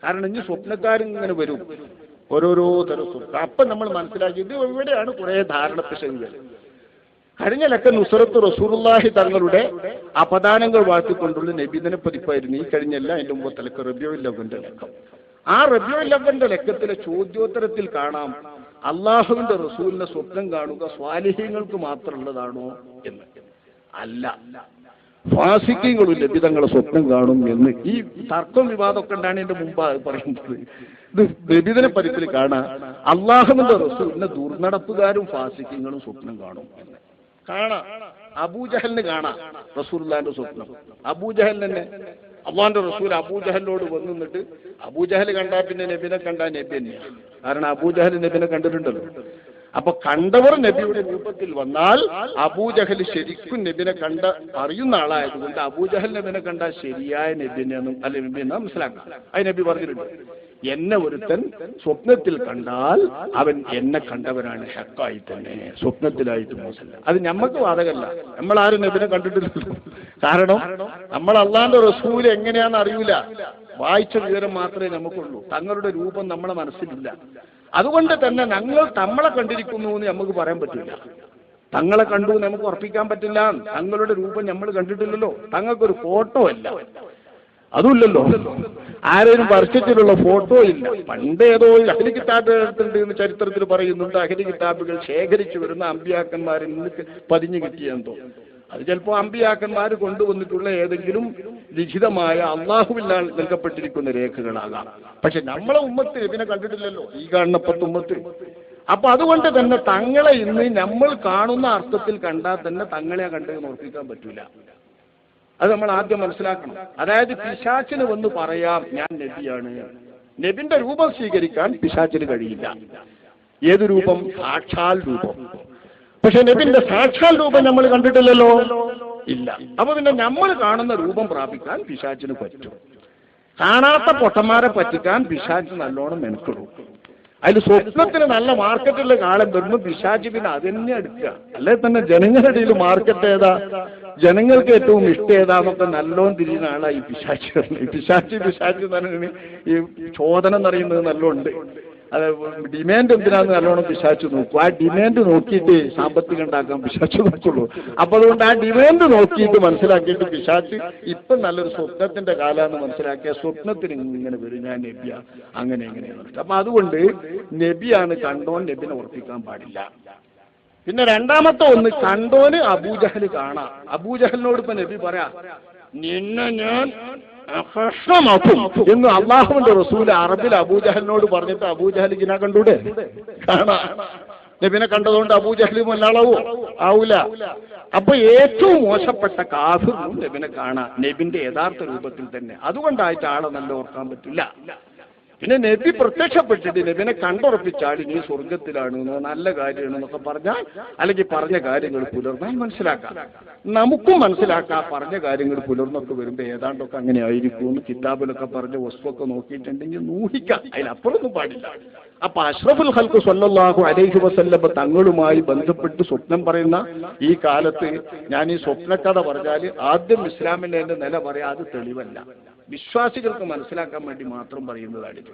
കാരണം ഇനി സ്വപ്നക്കാരിങ്ങനെ വരും, ഓരോരോ തരം സ്വപ്നം. അപ്പം നമ്മൾ മനസ്സിലാക്കി ഇത് ഇവിടെയാണ് കുറേ ധാരണപ്പിശകുകൾ. കഴിഞ്ഞ ലക്കം നുസ്രത്ത് റസൂലുള്ളാഹി തങ്ങളുടെ അപദാനങ്ങൾ വാഴ്ത്തിക്കൊണ്ടുള്ള നബിദിന പതിപ്പായിരുന്നു. ഈ കഴിഞ്ഞല്ല അതിന്റെ മുമ്പത്തെ ലക്കം റബീഉൽ അവ്വലിന്റെ ലക്കം. ആ റബീഉൽ അവ്വലിന്റെ ലക്കത്തിലെ ചോദ്യോത്തരത്തിൽ കാണാം അള്ളാഹുവിന്റെ റസൂലിനെ സ്വപ്നം കാണുക സ്വാലിഹീങ്ങൾക്ക് മാത്രമുള്ളതാണോ എന്ന്. അല്ല, ഫാസിഖീങ്ങളും നബിതങ്ങളെ സ്വപ്നം കാണും എന്ന്. ഈ തർക്കം വിവാദമൊക്കെ ഉണ്ടാണ് എന്റെ മുമ്പ് പറയുന്നത്. ഇത് നബിദിന പതിപ്പിൽ കാണാം അള്ളാഹുവിന്റെ റസൂലിനെ ദുർനടപ്പുകാരും ഫാസിഖീങ്ങളും സ്വപ്നം കാണും എന്ന് കാണാം. അബൂജഹലിന് കാണാം റസൂലുള്ളാഹിന്റെ സ്വപ്നം. അബൂജഹൽ തന്നെ അള്ളാഹിന്റെ റസൂൽ അബൂജഹലിനോട് വന്നിട്ട് അബൂജഹൽ കണ്ടാൽ പിന്നെ നബിനെ കണ്ടാൽ നബി തന്നെയാണ്. കാരണം അബൂജഹൽ നബിനെ കണ്ടിട്ടുണ്ടല്ലോ. അപ്പൊ കണ്ടവർ നബിയുടെ രൂപത്തിൽ വന്നാൽ അബൂജഹൽ ശരിക്കും നബിനെ കണ്ട അറിയുന്ന ആളായതുകൊണ്ട് അബൂജഹൽ നബിനെ കണ്ടാൽ ശരിയായ നബിനെന്നും അല്ലെ നബിയെന്ന് മനസ്സിലാക്കാം. അത് നബി പറഞ്ഞിട്ടുണ്ട്, എന്നെ ഒരുത്തൻ സ്വപ്നത്തിൽ കണ്ടാൽ അവൻ എന്നെ കണ്ടവനാണ്, ഹക്കായി തന്നെ, സ്വപ്നത്തിലായിട്ട് മോശമല്ല. അത് ഞമ്മക്ക് ബാധകമല്ല, നമ്മളാരും നബിനെ കണ്ടിട്ടില്ലല്ലോ. കാരണം നമ്മൾ അള്ളാന്റെ റസൂല് എങ്ങനെയാണെന്ന് അറിയൂല, വായിച്ച വിവരം മാത്രമേ നമുക്കുള്ളൂ. തങ്ങളുടെ രൂപം നമ്മളെ മനസ്സിലില്ല. അതുകൊണ്ട് തന്നെ ഞങ്ങൾ തങ്ങളെ കണ്ടിരിക്കുന്നു എന്ന് നമുക്ക് പറയാൻ പറ്റില്ല. തങ്ങളെ കണ്ടു നമുക്ക് ഉറപ്പിക്കാൻ പറ്റില്ല. തങ്ങളുടെ രൂപം നമ്മൾ കണ്ടിട്ടില്ലല്ലോ. തങ്ങൾക്കൊരു ഫോട്ടോ അല്ല, അതുമില്ലല്ലോ. ആരെയും വർഷത്തിലുള്ള ഫോട്ടോ ഇല്ല. പണ്ട് ഏതോ അഹ്ലി കിതാബ് എടുത്തിട്ടുണ്ട് എന്ന് ചരിത്രത്തിൽ പറയുന്നുണ്ട്. അഹ്ലി കിതാബുകൾ ശേഖരിച്ചു വരുന്ന അമ്പിയാക്കന്മാരിൽ നിന്ന് പതിഞ്ഞു കിട്ടിയെന്തോ. അത് ചിലപ്പോൾ അമ്പിയാക്കന്മാർ കൊണ്ടുവന്നിട്ടുള്ള ഏതെങ്കിലും ലിഖിതമായ അള്ളാഹുവില്ലാൽ നൽകപ്പെട്ടിരിക്കുന്ന രേഖകളാകാം. പക്ഷെ നമ്മളെ ഉമ്മത്ത് ഇതിനെ കണ്ടിട്ടില്ലല്ലോ, ഈ കാണുന്ന 10 ഉമ്മത്ത്. അപ്പൊ അതുകൊണ്ട് തന്നെ തങ്ങളെ ഇന്ന് നമ്മൾ കാണുന്ന അർത്ഥത്തിൽ കണ്ടാൽ തന്നെ തങ്ങളെ കണ്ടെന്ന് ഉറപ്പിക്കാൻ പറ്റൂല. അത് നമ്മൾ ആദ്യം മനസ്സിലാക്കണം. അതായത് പിശാചിന് വന്ന് പറയാം ഞാൻ നബിയാണ്. നബിന്റെ രൂപം സ്വീകരിക്കാൻ പിശാചിന് കഴിയില്ല. ഏത് രൂപം? സാക്ഷാൽ രൂപം. പക്ഷെ നബിന്റെ സാക്ഷാൽ രൂപം നമ്മൾ കണ്ടിട്ടില്ലല്ലോ, ഇല്ല. അപ്പൊ പിന്നെ നമ്മൾ കാണുന്ന രൂപം പ്രാപിക്കാൻ പിശാചിന് പറ്റും. കാണാത്ത പൊട്ടന്മാരെ പറ്റിക്കാൻ പിശാച് നല്ലോണം മെനക്കെടും. അതിൽ സ്വപ്നത്തിന് നല്ല മാർക്കറ്റുള്ള കാലം വരുമ്പോൾ പിശാച് പിന്നെ അതന്നെ എടുക്കുക. അല്ലെ തന്നെ ജനങ്ങളുടെ ഇടയിൽ മാർക്കറ്റ് ഏതാ, ജനങ്ങൾക്ക് ഏറ്റവും ഇഷ്ടം ഏതാന്നൊക്കെ നല്ലോണം തിരിയുന്ന ആളാണ് ഈ പിശാച്. പിശാച് തന്നെ ഈ ചോദന എന്നറിയുന്നത് നല്ലോണ്ട്. അത് ഡിമാൻഡ് എന്തിനാന്ന് നല്ലോണം പിശാച് നോക്കും. ആ ഡിമാൻഡ് നോക്കിയിട്ട് സാമ്പത്തികം ഉണ്ടാക്കാൻ പിശാച് നോക്കുള്ളൂ. അപ്പൊ അതുകൊണ്ട് ആ ഡിമാൻഡ് നോക്കിയിട്ട് മനസ്സിലാക്കിയിട്ട് പിശാച് ഇപ്പം നല്ലൊരു സ്വപ്നത്തിന്റെ കാലാന്ന് മനസ്സിലാക്കിയ സ്വപ്നത്തിന് ഇങ്ങനെ വരും ഞാൻ നബിയ അങ്ങനെ എങ്ങനെയാണ്. അപ്പൊ അതുകൊണ്ട് നബിയാണ് കണ്ടോൻ നബിനെ ഉറപ്പിക്കാൻ പാടില്ല. പിന്നെ രണ്ടാമത്തെ ഒന്ന്, കണ്ടോന് അബൂജഹൽ കാണാം. അബൂജഹലിനോട് ഇപ്പൊ നബി പറയാ നിന്നെ ഞാൻ എന്ന് അള്ളാഹുവിന്റെ റസൂൽ അറബിൽ അബൂജഹലിനോട് പറഞ്ഞിട്ട് അബൂജഹൽ ഇതിനെ കണ്ടൂടെ? കാണാ. നബിനെ കണ്ടതുകൊണ്ട് അബൂജഹൽ മല്ലാളാവോ? ആവൂല. അപ്പൊ ഏറ്റവും മോശപ്പെട്ട കാഫിറും നബിനെ കാണാം, നബിന്റെ യഥാർത്ഥ രൂപത്തിൽ തന്നെ. അതുകൊണ്ടായിട്ട് ആളെ നല്ല ഓർക്കാൻ പറ്റില്ല. പിന്നെ നബി പ്രത്യക്ഷപ്പെട്ടിട്ട് നബിനെ കണ്ടുറപ്പിച്ചാൽ നീ സ്വർഗത്തിലാണ്, നല്ല കാര്യമാണ് എന്നൊക്കെ പറഞ്ഞാൽ, അല്ലെങ്കിൽ പറഞ്ഞ കാര്യങ്ങൾ പുലർന്നാൽ മനസ്സിലാക്കാം. നമുക്കും മനസ്സിലാക്കാം പറഞ്ഞ കാര്യങ്ങൾ പുലർന്നൊക്കെ വരുമ്പോൾ ഏതാണ്ടൊക്കെ അങ്ങനെ ആയിരിക്കും എന്ന് കിതാബിലൊക്കെ പറഞ്ഞ വസ്തുവൊക്കെ നോക്കിയിട്ടുണ്ടെങ്കിൽ ഊഹിക്കാം. അതിലപ്പുറമൊന്നും പാടില്ല. അപ്പൊ അഷ്റഫുൽ ഖൽഖ് സ്വല്ലല്ലാഹു അലൈഹി വസല്ലം തങ്ങളുമായി ബന്ധപ്പെട്ട് സ്വപ്നം പറയുന്ന ഈ കാലത്ത് ഞാൻ ഈ സ്വപ്നക്കഥ പറഞ്ഞാൽ ആദ്യം ഇസ്ലാമിന്റെ നില പറയാം, അത് തെളിവല്ല. വിശ്വാസികൾക്ക് മനസ്സിലാക്കാൻ വേണ്ടി മാത്രം പറയുന്നതാണിത്.